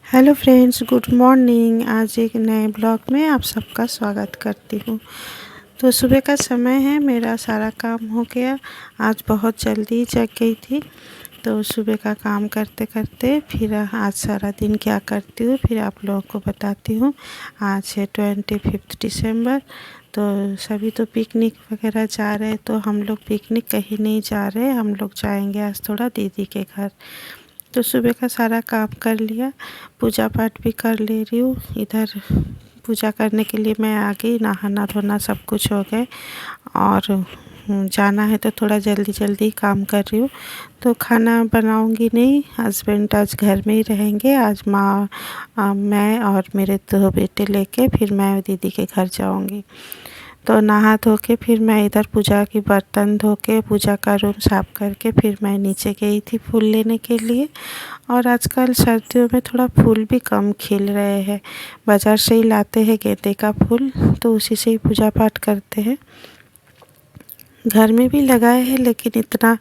Hello friends, good morning. आज एक नए ब्लॉग में आप सबका स्वागत करती हूँ। तो सुबह का समय है, मेरा सारा काम हो गया। आज बहुत जल्दी जग गई थी, तो सुबह का काम करते करते फिर आज सारा दिन क्या करती हूँ फिर आप लोगों को बताती हूँ। आज है 25 दिसंबर। तो सभी तो पिकनिक वगैरह जा रहे हैं, तो हम लोग पिकनिक कहीं नहीं जा रहे। हम लोग जाएंगे आज थोड़ा दीदी के घर। तो सुबह का सारा काम कर लिया, पूजा पाठ भी कर ले रही हूँ। इधर पूजा करने के लिए मैं आ गई, नहाना धोना सब कुछ हो गए और जाना है तो थोड़ा जल्दी जल्दी काम कर रही हूँ। तो खाना बनाऊंगी नहीं, हस्बैंड आज घर में ही रहेंगे। आज मैं और मेरे 2 बेटे लेके फिर मैं दीदी के घर जाऊंगी। तो नहा धो के फिर मैं इधर पूजा की बर्तन धो के पूजा का रूम साफ़ करके फिर मैं नीचे गई थी फूल लेने के लिए। और आजकल सर्दियों में थोड़ा फूल भी कम खिल रहे हैं, बाज़ार से ही लाते हैं गेंदे का फूल, तो उसी से ही पूजा पाठ करते हैं। घर में भी लगाए हैं लेकिन इतना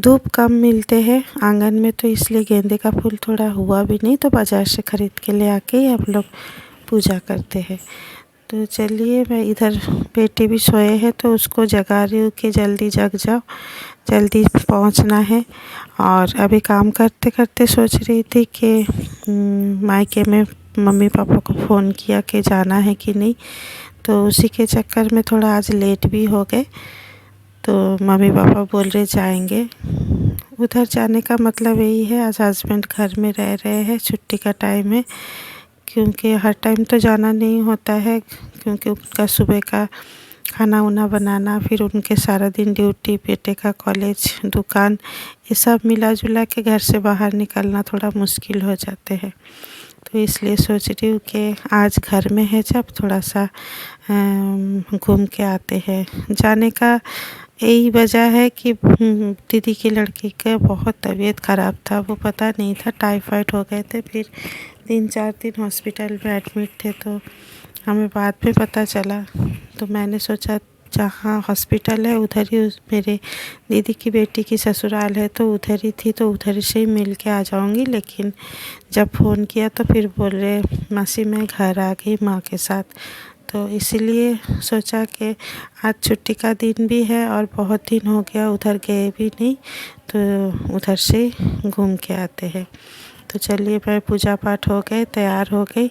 धूप कम मिलते हैं आंगन में, तो इसलिए गेंदे का फूल थोड़ा हुआ भी नहीं, तो बाज़ार से ख़रीद के ले आके ही हम लोग पूजा करते हैं। तो चलिए, मैं इधर बेटे भी सोए हैं तो उसको जगा रही हूँ कि जल्दी जग जाओ, जल्दी पहुँचना है। और अभी काम करते करते सोच रही थी कि मायके में मम्मी पापा को फ़ोन किया कि जाना है कि नहीं, तो उसी के चक्कर में थोड़ा आज लेट भी हो गए। तो मम्मी पापा बोल रहे जाएंगे। उधर जाने का मतलब यही है, आज हस्बैंड घर में रह रहे हैं, छुट्टी का टाइम है। क्योंकि हर टाइम तो जाना नहीं होता है, क्योंकि उनका सुबह का खाना वाना बनाना, फिर उनके सारा दिन ड्यूटी, बेटे का कॉलेज, दुकान, ये सब मिला जुला के घर से बाहर निकलना थोड़ा मुश्किल हो जाते हैं। तो इसलिए सोच रही हूँ कि आज घर में है जब थोड़ा सा घूम के आते हैं। जाने का यही वजह है कि दीदी की लड़की का बहुत तबीयत ख़राब था, वो पता नहीं था टाइफाइड हो गए थे, फिर 3-4 दिन हॉस्पिटल में एडमिट थे। तो हमें बाद में पता चला, तो मैंने सोचा जहाँ हॉस्पिटल है उधर ही मेरे दीदी की बेटी की ससुराल है, तो उधर ही थी, तो उधर से ही मिल के आ जाऊँगी। लेकिन जब फ़ोन किया तो फिर बोल रहे मासी मैं घर आ गई माँ के साथ। तो इसीलिए सोचा कि आज छुट्टी का दिन भी है और बहुत दिन हो गया उधर गए भी नहीं, तो उधर से घूम के आते हैं। तो चलिए, मैं पूजा पाठ हो गए, तैयार हो गई।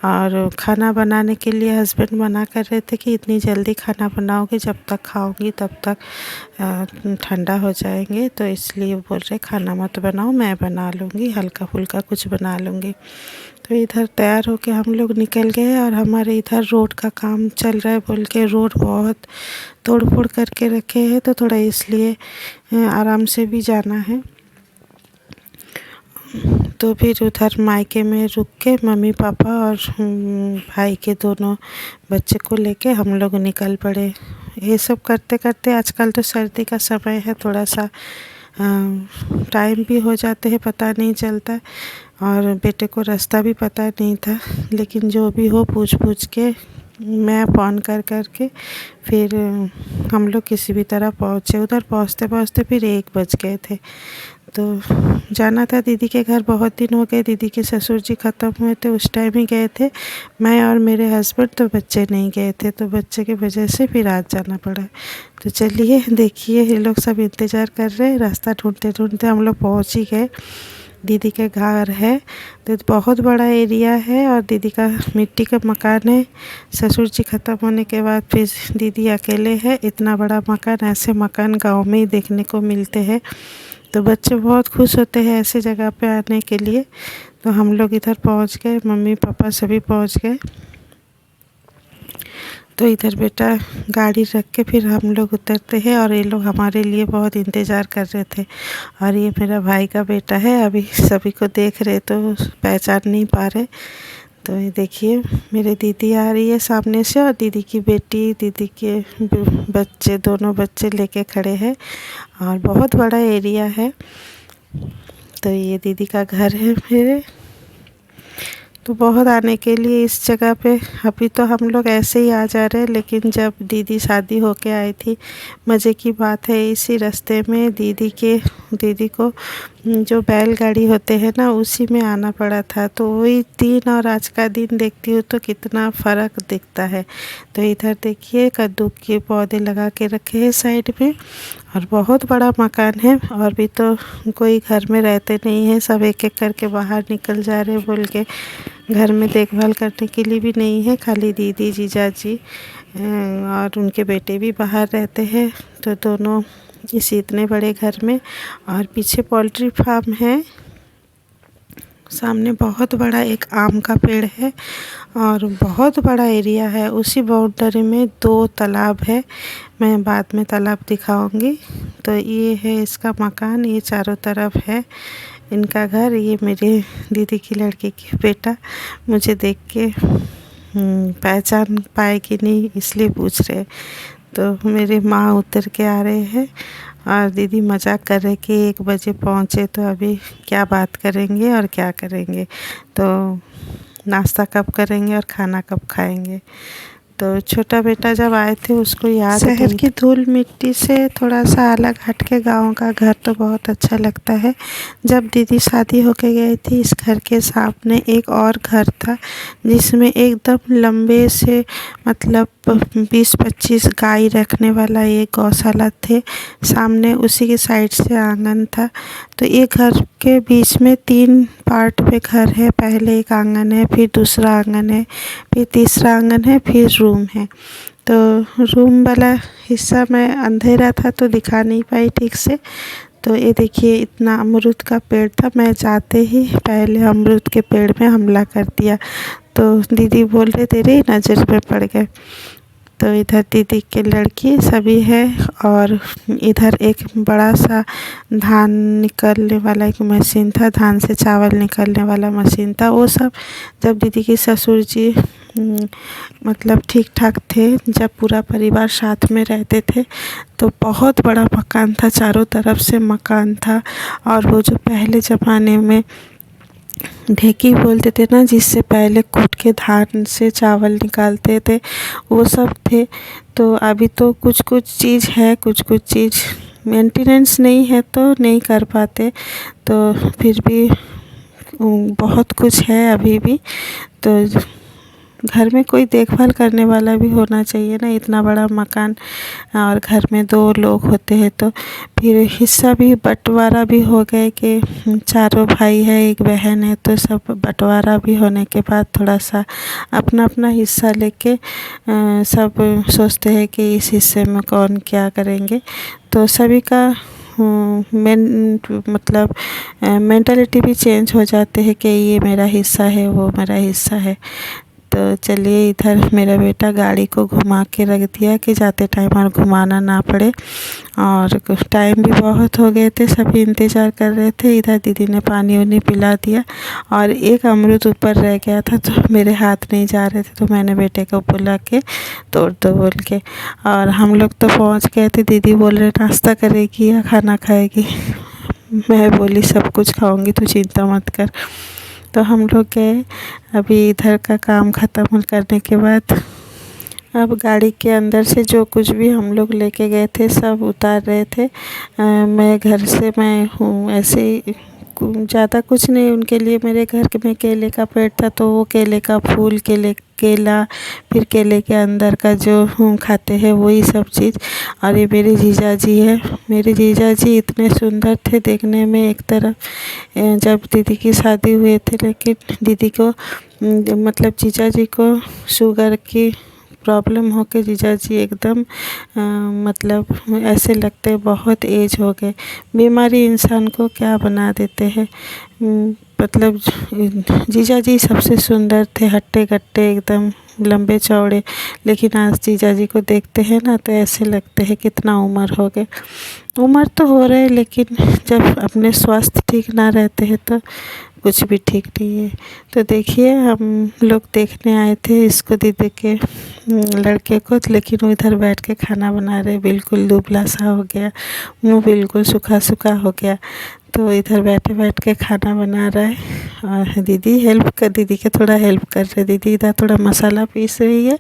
और खाना बनाने के लिए हस्बैंड मना कर रहे थे कि इतनी जल्दी खाना बनाओगे, जब तक खाऊंगी तब तक ठंडा हो जाएंगे, तो इसलिए बोल रहे खाना मत बनाओ, मैं बना लूँगी, हल्का फुल्का कुछ बना लूँगी। तो इधर तैयार होके हम लोग निकल गए। और हमारे इधर रोड का काम चल रहा है बोल के रोड बहुत तोड़ फोड़ करके रखे हैं, तो थोड़ा इसलिए आराम से भी जाना है। तो फिर उधर मायके में रुक के मम्मी पापा और भाई के दोनों बच्चे को लेके हम लोग निकल पड़े। ये सब करते करते आजकल तो सर्दी का समय है, थोड़ा सा टाइम भी हो जाते हैं, पता नहीं चलता। और बेटे को रास्ता भी पता नहीं था, लेकिन जो भी हो पूछ पूछ के मैप ऑन कर के फिर हम लोग किसी भी तरह पहुँचे। उधर पहुँचते पहुँचते फिर 1 बज गए थे। तो जाना था दीदी के घर, बहुत दिन हो गए, दीदी के ससुर जी ख़त्म हुए थे, उस टाइम ही गए थे मैं और मेरे हस्बैंड, तो बच्चे नहीं गए थे, तो बच्चे की वजह से फिर आज जाना पड़ा। तो चलिए देखिए, ये लोग सब इंतज़ार कर रहे हैं। रास्ता ढूंढते ढूंढते हम लोग पहुंच ही गए। दीदी के घर है तो बहुत बड़ा एरिया है और दीदी का मिट्टी का मकान है। ससुर जी ख़त्म होने के बाद फिर दीदी अकेले है, इतना बड़ा मकान, ऐसे मकान गांव में ही देखने को मिलते हैं। तो बच्चे बहुत खुश होते हैं ऐसे जगह पे आने के लिए। तो हम लोग इधर पहुंच गए, मम्मी पापा सभी पहुंच गए। तो इधर बेटा गाड़ी रख के फिर हम लोग उतरते हैं, और ये लोग हमारे लिए बहुत इंतज़ार कर रहे थे। और ये मेरा भाई का बेटा है, अभी सभी को देख रहे तो पहचान नहीं पा रहे। तो ये देखिए, मेरे दीदी आ रही है सामने से, और दीदी की बेटी, दीदी के बच्चे, दोनों बच्चे लेके खड़े हैं। और बहुत बड़ा एरिया है। तो ये दीदी का घर है मेरे। तो बहुत आने के लिए इस जगह पे, अभी तो हम लोग ऐसे ही आ जा रहे हैं, लेकिन जब दीदी शादी होके आई थी, मज़े की बात है इसी रास्ते में दीदी को जो बैलगाड़ी होते हैं ना उसी में आना पड़ा था। तो वही दिन और आज का दिन देखती हूँ तो कितना फ़र्क दिखता है। तो इधर देखिए कद्दू के पौधे लगा के रखे हैं साइड में, और बहुत बड़ा मकान है। और भी तो कोई घर में रहते नहीं है, सब एक एक करके बाहर निकल जा रहे बोल के। घर में देखभाल करने के लिए भी नहीं है, खाली दीदी जीजा जी और उनके बेटे भी बाहर रहते हैं। तो दोनों इस इतने बड़े घर में, और पीछे पोल्ट्री फार्म है। सामने बहुत बड़ा एक आम का पेड़ है और बहुत बड़ा एरिया है। उसी बाउंड्री में 2 तालाब है, मैं बाद में तालाब दिखाऊंगी। तो ये है इसका मकान, ये चारों तरफ है इनका घर। ये मेरे दीदी की लड़की की बेटा मुझे देख के पहचान पाए कि नहीं इसलिए पूछ रहे। तो मेरे माँ उतर के आ रहे हैं और दीदी मजाक कर रहे कि 1 बजे पहुँचे तो अभी क्या बात करेंगे और क्या करेंगे, तो नाश्ता कब करेंगे और खाना कब खाएंगे। तो छोटा बेटा जब आए थे उसको याद है। शहर की धूल मिट्टी से थोड़ा सा अलग हट के गाँव का घर तो बहुत अच्छा लगता है। जब दीदी शादी होके गई थी, इस घर के सामने एक और घर था जिसमें एकदम लंबे से मतलब 20-25 गाय रखने वाला एक गौशाला थे। सामने उसी के साइड से आंगन था। तो ये घर के बीच में 3 पार्ट में घर है। पहले एक आंगन है, फिर दूसरा आंगन है, फिर तीसरा आंगन है, फिर रूम है। तो रूम वाला हिस्सा में अंधेरा था तो दिखा नहीं पाई ठीक से। तो ये देखिए इतना अमरूद का पेड़ था, मैं जाते ही पहले अमरूद के पेड़ में हमला कर दिया। तो दीदी बोल रहे तेरे नज़र में पड़ गए। तो इधर दीदी के लड़की सभी है, और इधर एक बड़ा सा धान निकलने वाला एक मशीन था, धान से चावल निकलने वाला मशीन था। वो सब जब दीदी के ससुर जी मतलब ठीक ठाक थे, जब पूरा परिवार साथ में रहते थे, तो बहुत बड़ा मकान था, चारों तरफ से मकान था। और वो जो पहले ज़माने में ढेकी बोलते थे ना, जिससे पहले कूट के धान से चावल निकालते थे, वो सब थे। तो अभी तो कुछ कुछ चीज़ है, कुछ कुछ चीज़ मेंटेनेंस नहीं है तो नहीं कर पाते। तो फिर भी बहुत कुछ है अभी भी। तो घर में कोई देखभाल करने वाला भी होना चाहिए ना, इतना बड़ा मकान और घर में 2 लोग होते हैं। तो फिर हिस्सा भी बंटवारा भी हो गए कि 4 भाई है, 1 बहन है, तो सब बंटवारा भी होने के बाद थोड़ा सा अपना अपना हिस्सा लेके सब सोचते हैं कि इस हिस्से में कौन क्या करेंगे। तो सभी का मतलब मेंटालिटी भी चेंज हो जाते हैं कि ये मेरा हिस्सा है, वो मेरा हिस्सा है। तो चलिए इधर मेरा बेटा गाड़ी को घुमा के रख दिया कि जाते टाइम और घुमाना ना पड़े। और टाइम भी बहुत हो गए थे, सभी इंतज़ार कर रहे थे। इधर दीदी ने पानी वानी पिला दिया, और एक अमरूद ऊपर रह गया था तो मेरे हाथ नहीं जा रहे थे, तो मैंने बेटे को बुला के तोड़ दो बोल के। और हम लोग तो पहुंच गए थे। दीदी बोल रहे नाश्ता करेगी या खाना खाएगी। मैं बोली सब कुछ खाऊंगी, तू चिंता मत कर। तो हम लोग गए। अभी इधर का काम ख़त्म करने के बाद अब गाड़ी के अंदर से जो कुछ भी हम लोग लेके गए थे सब उतार रहे थे। मैं घर से मैं हूँ ऐसे ही, ज़्यादा कुछ नहीं उनके लिए। मेरे घर में केले का पेड़ था तो वो केले का फूल, केला, फिर केले के अंदर का जो खाते हैं वही सब चीज़। और ये मेरे जीजा जी है। मेरे जीजा जी इतने सुंदर थे देखने में। एक तरफ जब दीदी की शादी हुए थे, लेकिन दीदी को मतलब जीजा जी को शुगर की प्रॉब्लम हो के जीजा जी एकदम मतलब ऐसे लगते बहुत एज हो गए। बीमारी इंसान को क्या बना देते हैं। मतलब जीजा जी सबसे सुंदर थे, हट्टे कट्टे एकदम लंबे चौड़े। लेकिन आज जीजा जी को देखते हैं ना तो ऐसे लगते हैं कितना उम्र हो गए। उम्र तो हो रहे, लेकिन जब अपने स्वास्थ्य ठीक ना रहते हैं तो कुछ भी ठीक नहीं है। तो देखिए हम लोग देखने आए थे इसको, दीदी के लड़के को, लेकिन वो इधर बैठ के खाना बना रहे। बिल्कुल दुबला सा हो गया, मुंह बिल्कुल सूखा सूखा हो गया। तो इधर बैठ के खाना बना रहा है। और दीदी के थोड़ा हेल्प कर रहे। दीदी इधर थोड़ा मसाला पीस रही है,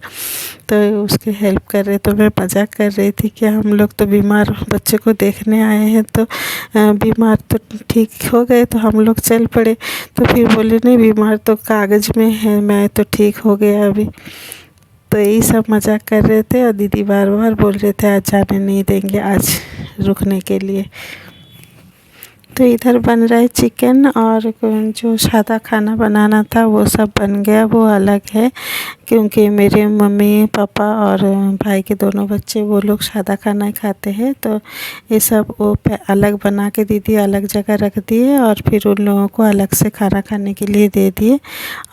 तो उसके हेल्प कर रहे। तो मैं मजाक कर रही थी कि हम लोग तो बीमार बच्चे को देखने आए हैं, तो बीमार तो ठीक हो गए तो हम लोग चल पड़े। तो फिर बोले नहीं, बीमार तो कागज़ में है, मैं तो ठीक हो गया अभी। तो यही सब मजाक कर रहे थे और दीदी बार बार बोल रहे थे आज जाने नहीं देंगे, आज रुकने के लिए। तो इधर बन रहा है चिकन, और जो सादा खाना बनाना था वो सब बन गया, वो अलग है क्योंकि मेरे मम्मी पापा और भाई के दोनों बच्चे वो लोग सादा खाना ही खाते हैं। तो ये सब वो अलग बना के दीदी अलग जगह रख दिए और फिर उन लोगों को अलग से खाना खाने के लिए दे दिए।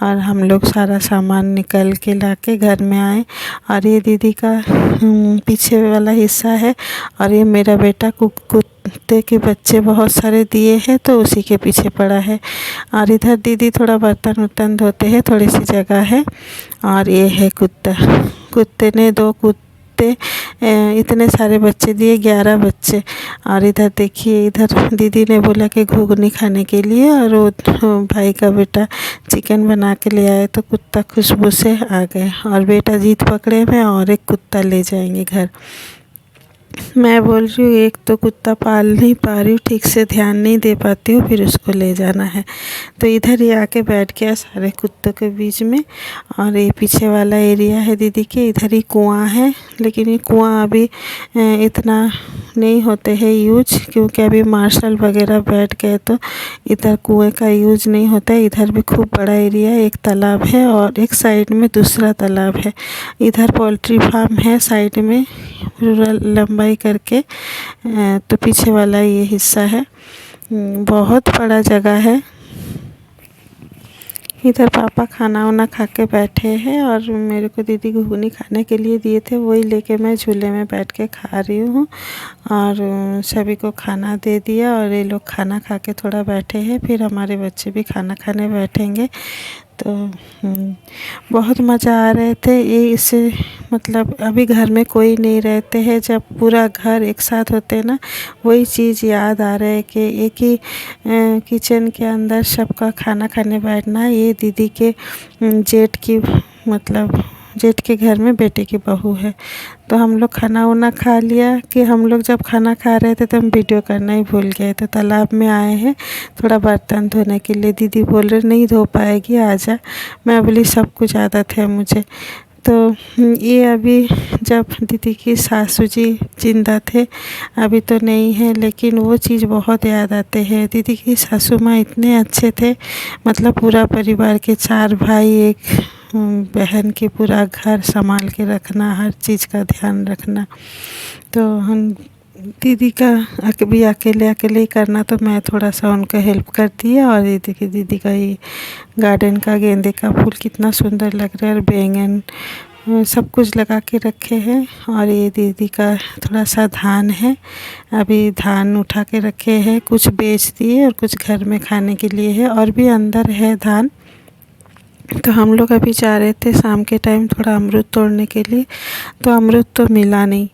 और हम लोग सारा सामान निकल के ला के घर में आए। और ये दीदी का पीछे वाला हिस्सा है, और ये मेरा बेटा कुत्ते के बच्चे बहुत सारे दिए हैं तो उसी के पीछे पड़ा है। और इधर दीदी थोड़ा बर्तन वर्तन धोते हैं, थोड़ी सी जगह है। और ये है कुत्ते ने 2 कुत्ते इतने सारे बच्चे दिए, 11 बच्चे। और इधर देखिए, इधर दीदी ने बोला कि घुगनी खाने के लिए, और वो भाई का बेटा चिकन बना के ले आए तो कुत्ता खुशबू से आ गए। और बेटा जीत पकड़े हुए और एक कुत्ता ले जाएंगे घर। मैं बोल रही हूँ एक तो कुत्ता पाल नहीं पा रही हूँ ठीक से, ध्यान नहीं दे पाती हूँ, फिर उसको ले जाना है। तो इधर ही आके बैठ गया सारे कुत्तों के बीच में। और ये पीछे वाला एरिया है दीदी के, इधर ही कुआं है, लेकिन ये कुआं अभी इतना नहीं होते हैं यूज, क्योंकि अभी मार्शल वगैरह बैठ गए तो इधर कुएं का यूज नहीं होता है। इधर भी खूब बड़ा एरिया है, एक तालाब है और एक साइड में दूसरा तालाब है। इधर पोल्ट्री फार्म है साइड में लंबाई करके, तो पीछे वाला ये हिस्सा है, बहुत बड़ा जगह है। इधर पापा खाना वाना खा के बैठे हैं और मेरे को दीदी घुगनी खाने के लिए दिए थे, वही लेके मैं झूले में बैठ के खा रही हूँ। और सभी को खाना दे दिया और ये लोग खाना खा के थोड़ा बैठे हैं, फिर हमारे बच्चे भी खाना खाने बैठेंगे। तो बहुत मज़ा आ रहे थे ये, इससे मतलब अभी घर में कोई नहीं रहते हैं, जब पूरा घर एक साथ होते हैं ना, वही चीज़ याद आ रहा है कि एक ही किचन के अंदर सबका खाना खाने बैठना। ये दीदी के जेठ की मतलब जेठ के घर में बेटे की बहू है। तो हम लोग खाना वाना खा लिया कि हम लोग जब खाना खा रहे थे तो हम वीडियो करना ही भूल गए। तो तालाब में आए हैं थोड़ा बर्तन धोने के लिए, दीदी बोल रहे नहीं धो पाएगी आजा। मैं बोली सब कुछ आदत है मुझे। तो ये अभी जब दीदी की सासू जी जिंदा थे, अभी तो नहीं है, लेकिन वो चीज़ बहुत याद आते हैं। दीदी की सासू माँ इतने अच्छे थे, मतलब पूरा परिवार के 4 भाई, एक बहन की पूरा घर संभाल के रखना, हर चीज़ का ध्यान रखना। तो हम दीदी का भी अकेले ही करना, तो मैं थोड़ा सा उनका हेल्प कर दिया। और ये देखिए दीदी का ये गार्डन का गेंदे का फूल कितना सुंदर लग रहा है, और बैंगन सब कुछ लगा के रखे हैं। और ये दीदी का थोड़ा सा धान है, अभी धान उठा के रखे हैं, कुछ बेच दिए और कुछ घर में खाने के लिए है, और भी अंदर है धान। तो हम लोग अभी जा रहे थे शाम के टाइम थोड़ा अमरूद तोड़ने के लिए, तो अमरूद तो मिला नहीं।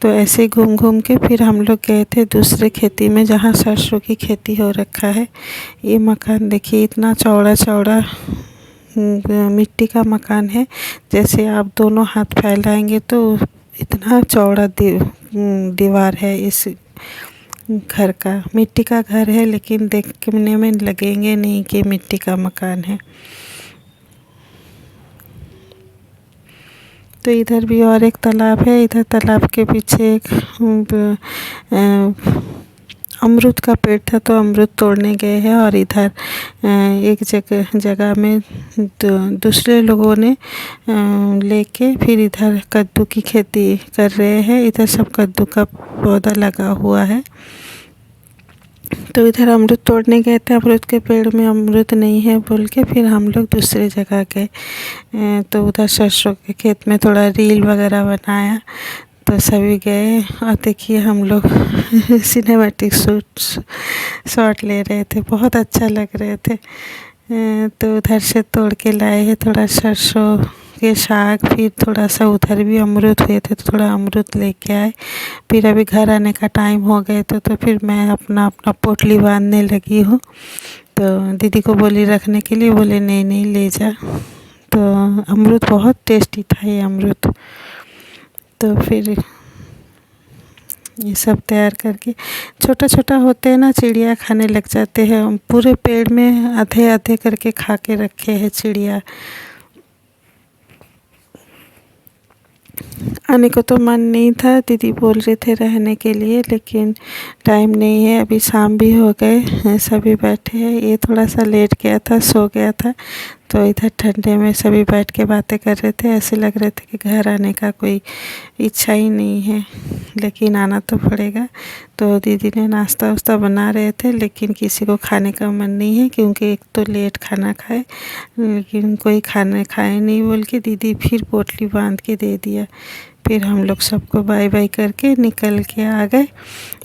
तो ऐसे घूम घूम के फिर हम लोग गए थे दूसरे खेती में जहाँ सरसों की खेती हो रखा है। ये मकान देखिए इतना चौड़ा चौड़ा मिट्टी का मकान है, जैसे आप दोनों हाथ फैलाएंगे तो इतना चौड़ा दीवार है इस घर का। मिट्टी का घर है, लेकिन देखने में लगेंगे नहीं कि मिट्टी का मकान है। तो इधर भी और एक तालाब है, इधर तालाब के पीछे एक अमरूद का पेड़ था, तो अमरूद तोड़ने गए हैं। और इधर एक जगह में दूसरे लोगों ने लेके फिर इधर कद्दू की खेती कर रहे हैं। इधर सब कद्दू का पौधा लगा हुआ है। तो इधर अमरूद तोड़ने गए थे, अमरूद के पेड़ में अमरूद नहीं है बोल के फिर हम लोग दूसरे जगह गए। तो उधर सरसों के खेत में थोड़ा रील वगैरह बनाया, तो सभी गए। और देखिए हम लोग सिनेमैटिक शॉट ले रहे थे, बहुत अच्छा लग रहे थे। तो उधर से तोड़ के लाए हैं थोड़ा सरसों के साग, फिर थोड़ा सा उधर भी अमरूद हुए थे तो थोड़ा अमरूद लेके आए। फिर अभी घर आने का टाइम हो गए तो फिर मैं अपना पोटली बांधने लगी हूँ। तो दीदी को बोली रखने के लिए, बोले नहीं ले जा। तो अमरूद बहुत टेस्टी था ये अमरूद। तो फिर ये सब तैयार करके छोटा छोटा होते हैं ना, चिड़िया खाने लग जाते हैं। पूरे पेड़ में आधे आधे करके खा के रखे हैं चिड़िया। आने को तो मन नहीं था, दीदी बोल रहे थे रहने के लिए, लेकिन टाइम नहीं है। अभी शाम भी हो गए, सभी बैठे हैं। ये थोड़ा सा लेट गया था, सो गया था, तो इधर ठंडे में सभी बैठ के बातें कर रहे थे। ऐसे लग रहे थे कि घर आने का कोई इच्छा ही नहीं है, लेकिन आना तो पड़ेगा। तो दीदी ने नाश्ता वास्ता बना रहे थे, लेकिन किसी को खाने का मन नहीं है, क्योंकि एक तो लेट खाना खाए, लेकिन कोई खाने खाए नहीं बोल के दीदी फिर पोटली बांध के दे दिया। फिर हम लोग सबको बाय बाय करके निकल के आ गए।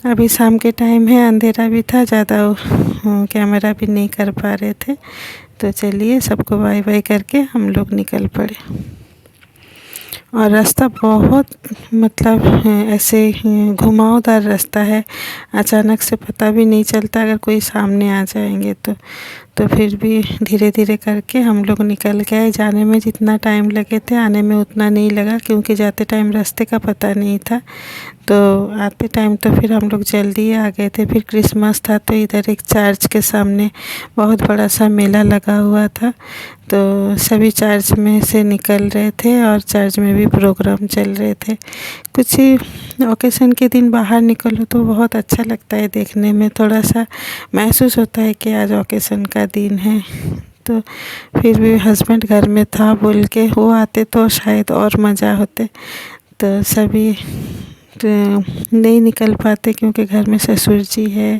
अभी शाम के टाइम है, अंधेरा भी था, ज़्यादा कैमरा भी नहीं कर पा रहे थे। तो चलिए सबको बाय बाय करके हम लोग निकल पड़े। और रास्ता बहुत मतलब ऐसे घुमावदार रास्ता है, अचानक से पता भी नहीं चलता अगर कोई सामने आ जाएंगे तो फिर भी धीरे धीरे करके हम लोग निकल गए। जाने में जितना टाइम लगे थे, आने में उतना नहीं लगा, क्योंकि जाते टाइम रास्ते का पता नहीं था। तो आते टाइम तो फिर हम लोग जल्दी आ गए थे। फिर क्रिसमस था, तो इधर एक चर्च के सामने बहुत बड़ा सा मेला लगा हुआ था, तो सभी चर्च में से निकल रहे थे और चर्च में भी प्रोग्राम चल रहे थे। कुछ ही ओकेशन के दिन बाहर निकलो तो बहुत अच्छा लगता है, देखने में थोड़ा सा महसूस होता है कि आज ओकेशन का दिन है। तो फिर भी हस्बैंड घर में था बोल के, वो आते तो शायद और मज़ा होते। तो सभी नहीं निकल पाते, क्योंकि घर में ससुर जी है,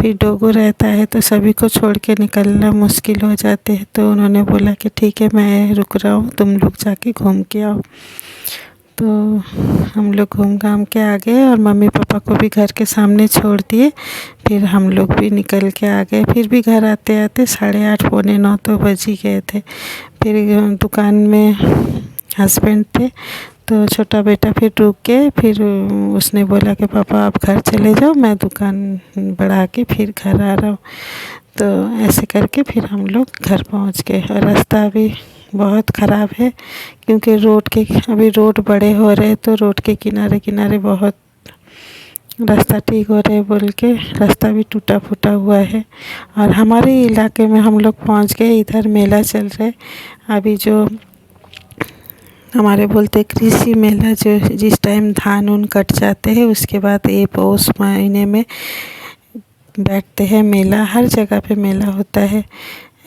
फिर डोगो रहता है, तो सभी को छोड़ के निकलना मुश्किल हो जाते हैं। तो उन्होंने बोला कि ठीक है, मैं रुक रहा हूँ, तुम लोग जाके घूम के आओ। तो हम लोग घूम घाम के आ गए और मम्मी पापा को भी घर के सामने छोड़ दिए। फिर हम लोग भी निकल के आ गए। फिर भी घर आते आते 8:30 पौने 9 तो बज ही गए थे। फिर दुकान में हस्बैंड थे, तो छोटा बेटा फिर रुक के फिर उसने बोला कि पापा आप घर चले जाओ, मैं दुकान बढ़ा के फिर घर आ रहा हूँ। तो ऐसे करके फिर हम लोग घर पहुँच गए। और रास्ता भी बहुत ख़राब है, क्योंकि अभी रोड बड़े हो रहे, तो रोड के किनारे किनारे बहुत रास्ता ठीक हो रहे बोल के रास्ता भी टूटा फूटा हुआ है। और हमारे इलाके में हम लोग पहुँच गए। इधर मेला चल रहा है अभी, जो हमारे बोलते कृषि मेला, जो जिस टाइम धान उन कट जाते हैं उसके बाद ये पौष महीने में बैठते हैं मेला। हर जगह पे मेला होता है,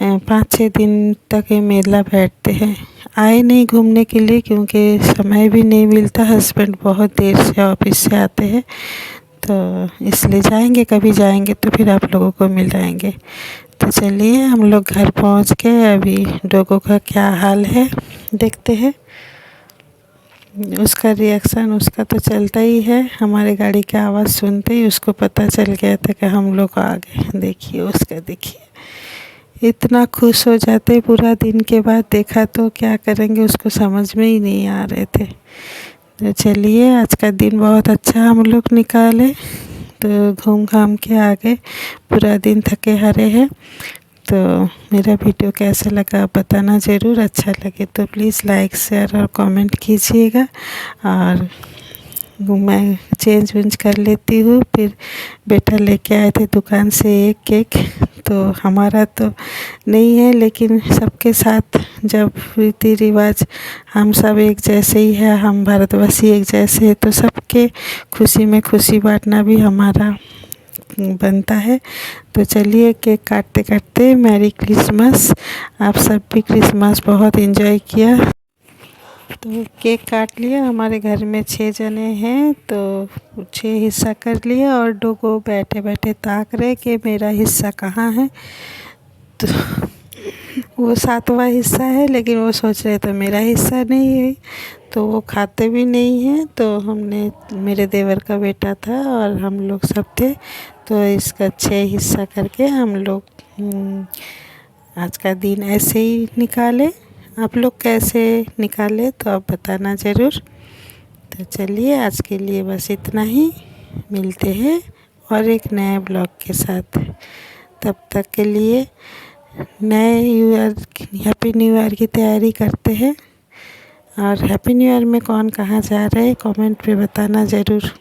5-6 दिन तक ये मेला बैठते हैं। आए नहीं घूमने के लिए, क्योंकि समय भी नहीं मिलता, हस्बैंड बहुत देर से ऑफिस से आते हैं, तो इसलिए जाएंगे, कभी जाएंगे तो फिर आप लोगों को मिलाएंगे। तो चलिए हम लोग घर पहुंच गए। अभी डोगो का क्या हाल है देखते हैं। उसका रिएक्शन उसका तो चलता ही है, हमारे गाड़ी की आवाज़ सुनते ही उसको पता चल गया था कि हम लोग आ गए। देखिए उसका, देखिए इतना खुश हो जाते, पूरा दिन के बाद देखा तो क्या करेंगे, उसको समझ में ही नहीं आ रहे थे। तो चलिए आज का दिन बहुत अच्छा हम लोग निकाले, तो घूम घाम के आ गए। पूरा दिन थके हारे हैं। तो मेरा वीडियो कैसा लगा आप बताना ज़रूर। अच्छा लगे तो प्लीज़ लाइक शेयर और कमेंट कीजिएगा। और मैं चेंज वेंज कर लेती हूँ। फिर बेटा लेके आए थे दुकान से एक केक, तो हमारा तो नहीं है, लेकिन सबके साथ जब रीति रिवाज हम सब एक जैसे ही है, हम भारतवासी एक जैसे हैं, तो सबके खुशी में खुशी बांटना भी हमारा बनता है। तो चलिए केक काटते काटते मैरी क्रिसमस। आप सब भी क्रिसमस बहुत एंजॉय किया। तो केक काट लिया। हमारे घर में 6 जने हैं, तो 6 हिस्सा कर लिया। और डोगो बैठे बैठे ताक रहे कि मेरा हिस्सा कहाँ है। तो वो 7वां हिस्सा है, लेकिन वो सोच रहे तो मेरा हिस्सा नहीं है, तो वो खाते भी नहीं हैं। तो हमने, मेरे देवर का बेटा था और हम लोग सब थे, तो इसका 6 हिस्सा करके हम लोग आज का दिन ऐसे ही निकाले। आप लोग कैसे निकाले तो आप बताना ज़रूर। तो चलिए आज के लिए बस इतना ही, मिलते हैं और एक नए ब्लॉग के साथ। तब तक के लिए नए ईयर हैप्पी न्यू ईयर की तैयारी करते हैं। और हैप्पी न्यू ईयर में कौन कहाँ जा रहे हैं कमेंट पे बताना ज़रूर।